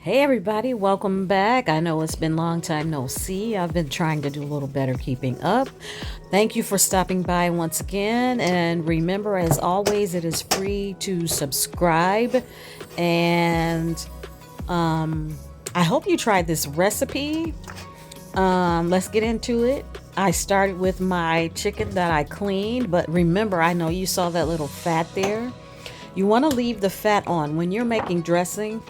Hey everybody, welcome back. I know it's been a long time no see. I've been trying to do a little better keeping up. Thank you for stopping by once again. And remember, as always, it is free to subscribe. And I hope you tried this recipe. Let's get into it. I started with my chicken that I cleaned, but remember, I know you saw that little fat there. You want to leave the fat on when you're making dressing.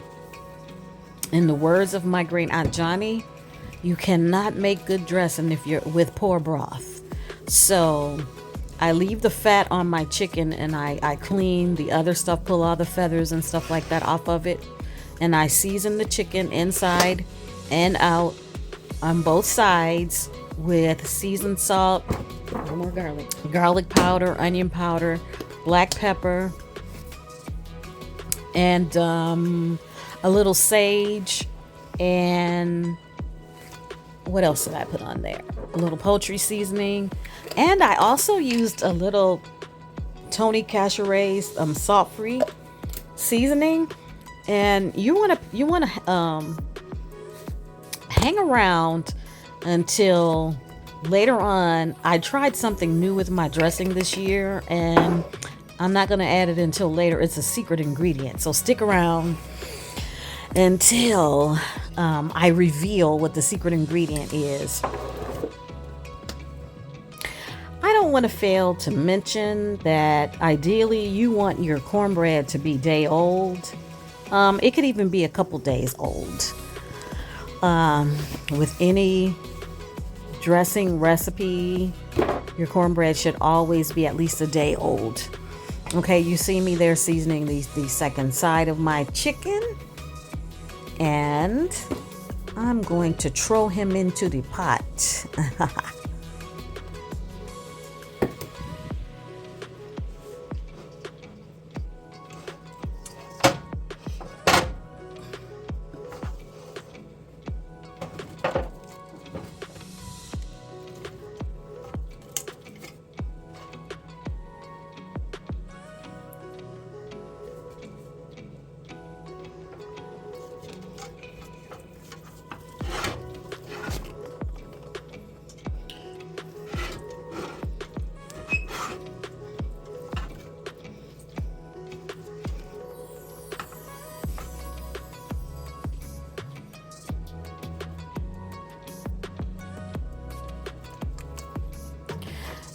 In the words of my great aunt Johnny, you cannot make good dressing if you're with poor broth. So I leave the fat on my chicken and I clean the other stuff, pull all the feathers and stuff like that off of it. And I season the chicken inside and out on both sides with seasoned salt, more garlic powder, onion powder, black pepper, and a little sage, and what else did I put on there? A little poultry seasoning, and I also used a little Tony Cacheres salt-free seasoning. And you want to hang around until later on. I tried something new with my dressing this year, and I'm not going to add it until later. It's a secret ingredient, so stick around until I reveal what the secret ingredient is. I don't want to fail to mention that ideally you want your cornbread to be day old. It could even be a couple days old. With any dressing recipe, your cornbread should always be at least a day old. Okay, you see me there seasoning the second side of my chicken. And I'm going to throw him into the pot.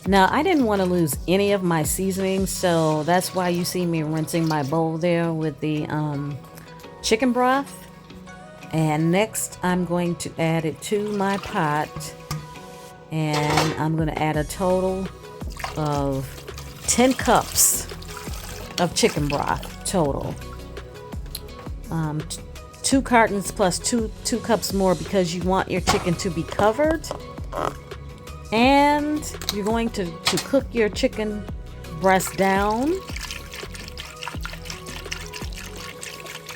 Now, I didn't want to lose any of my seasonings, so that's why you see me rinsing my bowl there with the chicken broth. And next, I'm going to add it to my pot, and I'm going to add a total of 10 cups of chicken broth total. 2 cartons plus two cups more, because you want your chicken to be covered. And you're going to cook your chicken breast down.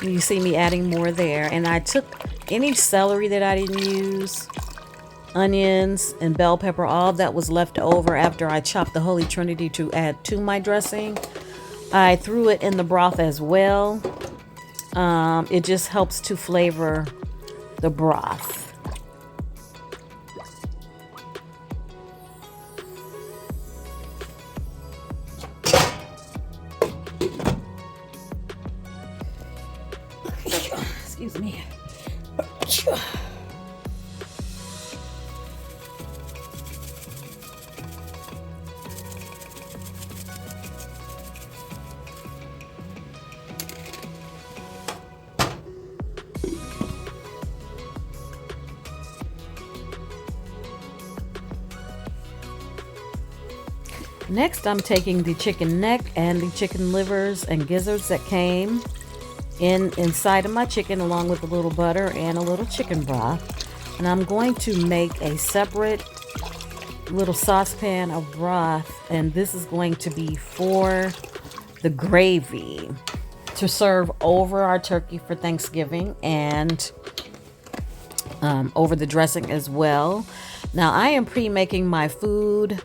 You see me adding more there. And I took any celery that I didn't use, onions and bell pepper, all that was left over after I chopped the Holy Trinity to add to my dressing. I threw it in the broth as well. It just helps to flavor the broth. Excuse me. Next, I'm taking the chicken neck and the chicken livers and gizzards that came inside of my chicken, along with a little butter and a little chicken broth, and I'm going to make a separate little saucepan of broth, and this is going to be for the gravy to serve over our turkey for Thanksgiving, and over the dressing as well. Now, I am pre-making my food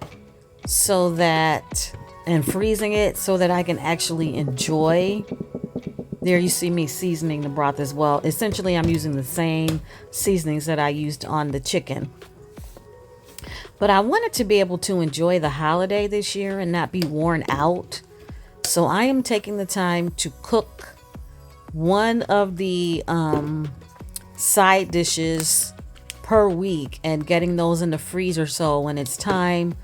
and freezing it so that I can actually enjoy There you see me seasoning the broth as well. Essentially, I'm using the same seasonings that I used on the chicken. But I wanted to be able to enjoy the holiday this year and not be worn out. So I am taking the time to cook one of the side dishes per week and getting those in the freezer, so when it's time,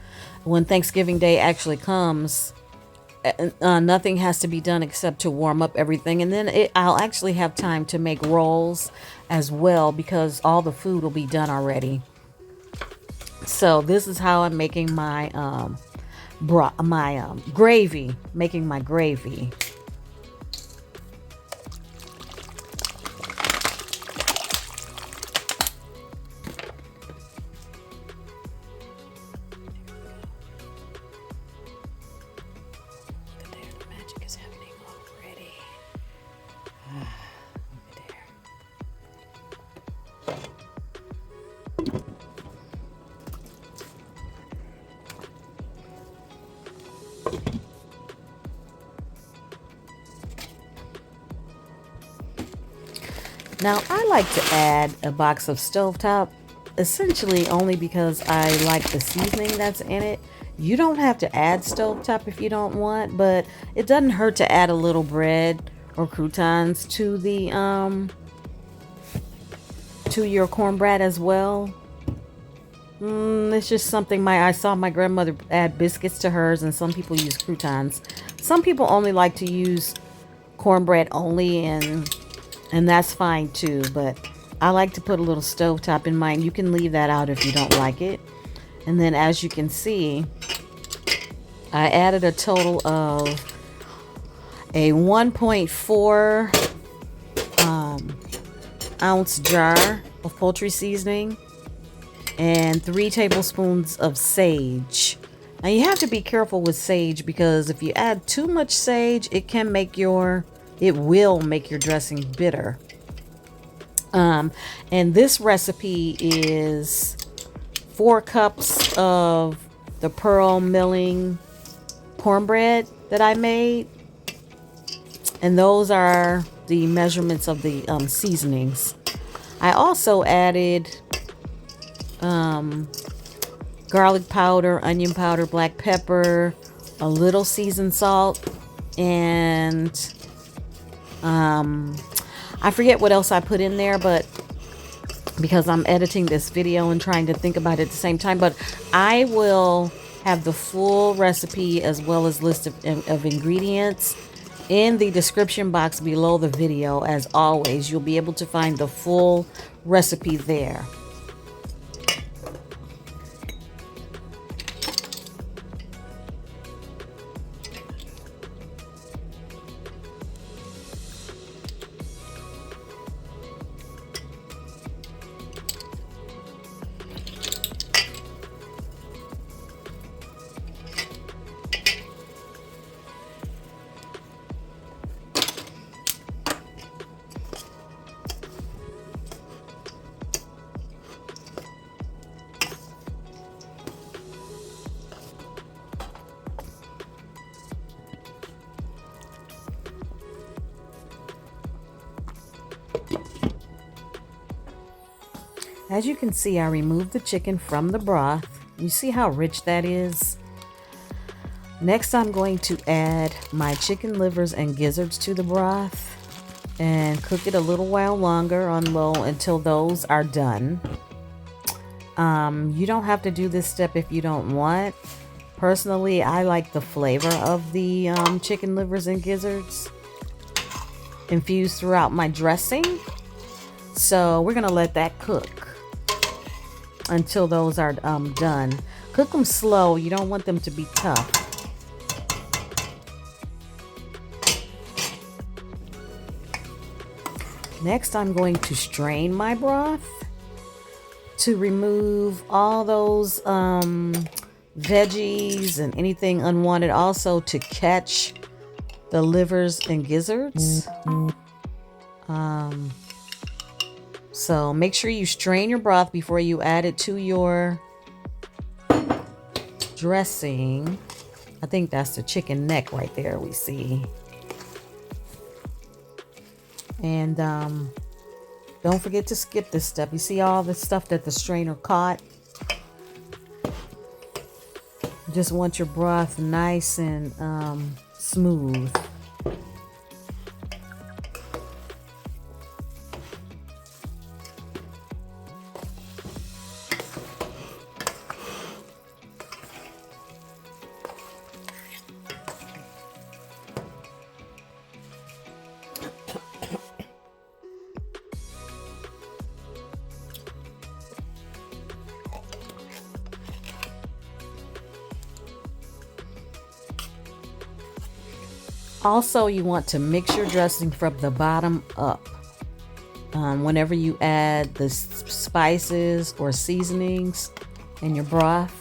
when Thanksgiving Day actually comes, nothing has to be done except to warm up everything. And then I'll actually have time to make rolls as well because all the food will be done already. So this is how I'm making my gravy, making my gravy. Now, I like to add a box of stovetop, essentially only because I like the seasoning that's in it. You don't have to add stovetop if you don't want, but it doesn't hurt to add a little bread or croutons to the to your cornbread as well. It's just something I saw my grandmother add biscuits to hers, and some people use croutons. Some people only like to use cornbread only, and that's fine too, but I like to put a little stovetop in mine. You can leave that out if you don't like it. And then as you can see, I added a total of a 1.4 ounce jar of poultry seasoning and 3 tablespoons of sage. Now you have to be careful with sage because if you add too much sage, it will make your dressing bitter. And this recipe is 4 cups of the pearl milling cornbread that I made. And those are the measurements of the seasonings. I also added garlic powder, onion powder, black pepper, a little seasoned salt, and I forget what else I put in there, but because I'm editing this video and trying to think about it at the same time, but I will have the full recipe as well as list of ingredients in the description box below the video. As always, you'll be able to find the full recipe there. As you can see, I removed the chicken from the broth. You see how rich that is? Next, I'm going to add my chicken livers and gizzards to the broth and cook it a little while longer on low until those are done. You don't have to do this step if you don't want. Personally, I like the flavor of the chicken livers and gizzards infused throughout my dressing. So we're gonna let that cook until those are done. Cook them slow. You don't want them to be tough. Next, I'm going to strain my broth to remove all those veggies and anything unwanted. Also to catch the livers and gizzards. So make sure you strain your broth before you add it to your dressing. I think that's the chicken neck right there we see. And don't forget to skip this step. You see all the stuff that the strainer caught? You just want your broth nice and smooth. Also, you want to mix your dressing from the bottom up. Whenever you add the spices or seasonings in your broth,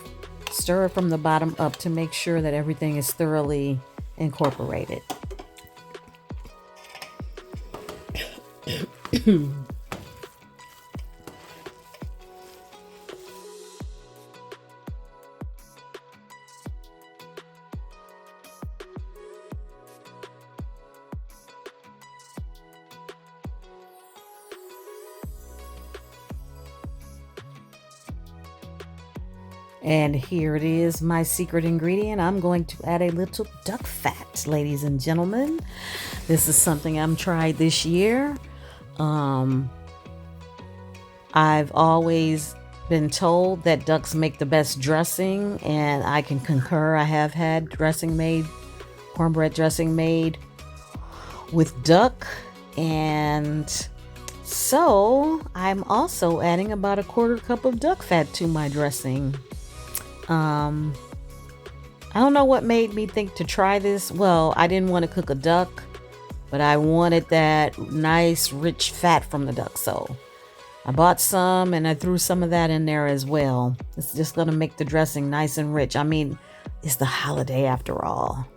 stir it from the bottom up to make sure that everything is thoroughly incorporated. And here it is, my secret ingredient. I'm going to add a little duck fat, ladies and gentlemen. This is something I'm tried this year. I've always been told that ducks make the best dressing, and I can concur. I have had cornbread dressing made with duck, and so I'm also adding about a 1/4 cup of duck fat to my dressing. I don't know what made me think to try this. Well, I didn't want to cook a duck, but I wanted that nice rich fat from the duck, so I bought some and I threw some of that in there as well. It's just gonna make the dressing nice and rich. I mean, it's the holiday after all.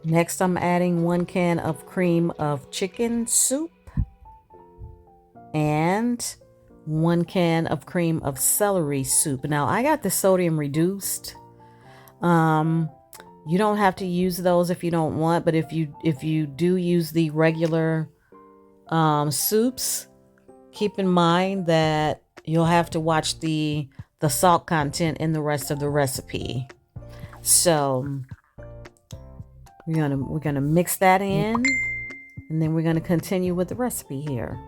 Next, I'm adding 1 can of cream of chicken soup and 1 can of cream of celery soup. Now, I got the sodium reduced. You don't have to use those if you don't want, but if you do use the regular soups, keep in mind that you'll have to watch the salt content in the rest of the recipe. So we're gonna mix that in, and then we're gonna continue with the recipe here.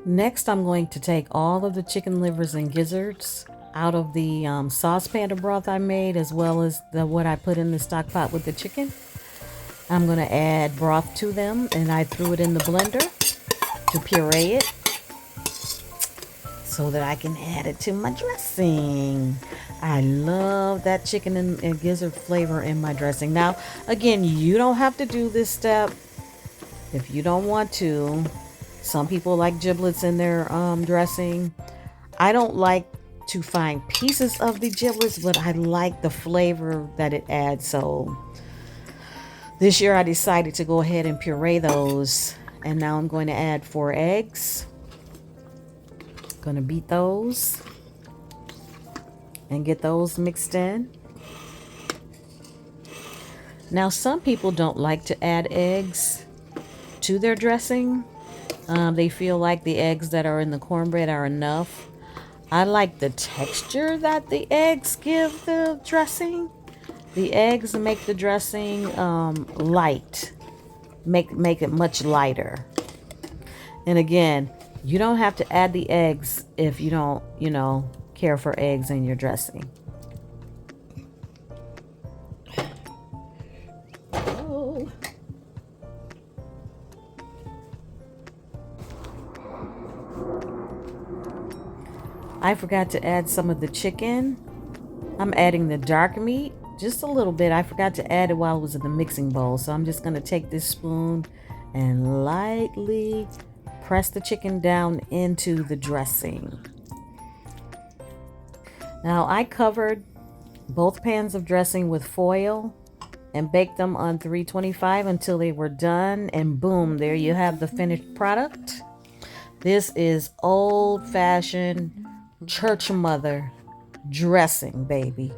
Next, I'm going to take all of the chicken livers and gizzards out of the saucepan of broth I made, as well as what I put in the stock pot with the chicken. I'm going to add broth to them, and I threw it in the blender to puree it so that I can add it to my dressing. I love that chicken and gizzard flavor in my dressing. Now, again, you don't have to do this step if you don't want to. Some people like giblets in their dressing. I don't like to find pieces of the giblets, but I like the flavor that it adds. So this year I decided to go ahead and puree those. And now I'm going to add 4 eggs. Going to beat those and get those mixed in. Now, some people don't like to add eggs to their dressing. They feel like the eggs that are in the cornbread are enough. I like the texture that the eggs give the dressing. The eggs make the dressing light, make it much lighter. And again, you don't have to add the eggs if you don't, care for eggs in your dressing. Oh. I forgot to add some of the chicken. I'm adding the dark meat, just a little bit. I forgot to add it while it was in the mixing bowl. So I'm just going to take this spoon and lightly press the chicken down into the dressing. Now I covered both pans of dressing with foil and baked them on 325 until they were done. And boom, there you have the finished product. This is old-fashioned church mother dressing, baby.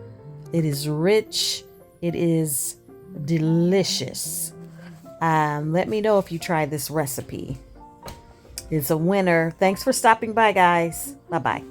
It is rich. It is delicious. Let me know if you try this recipe. It's a winner. Thanks for stopping by, guys. Bye-bye.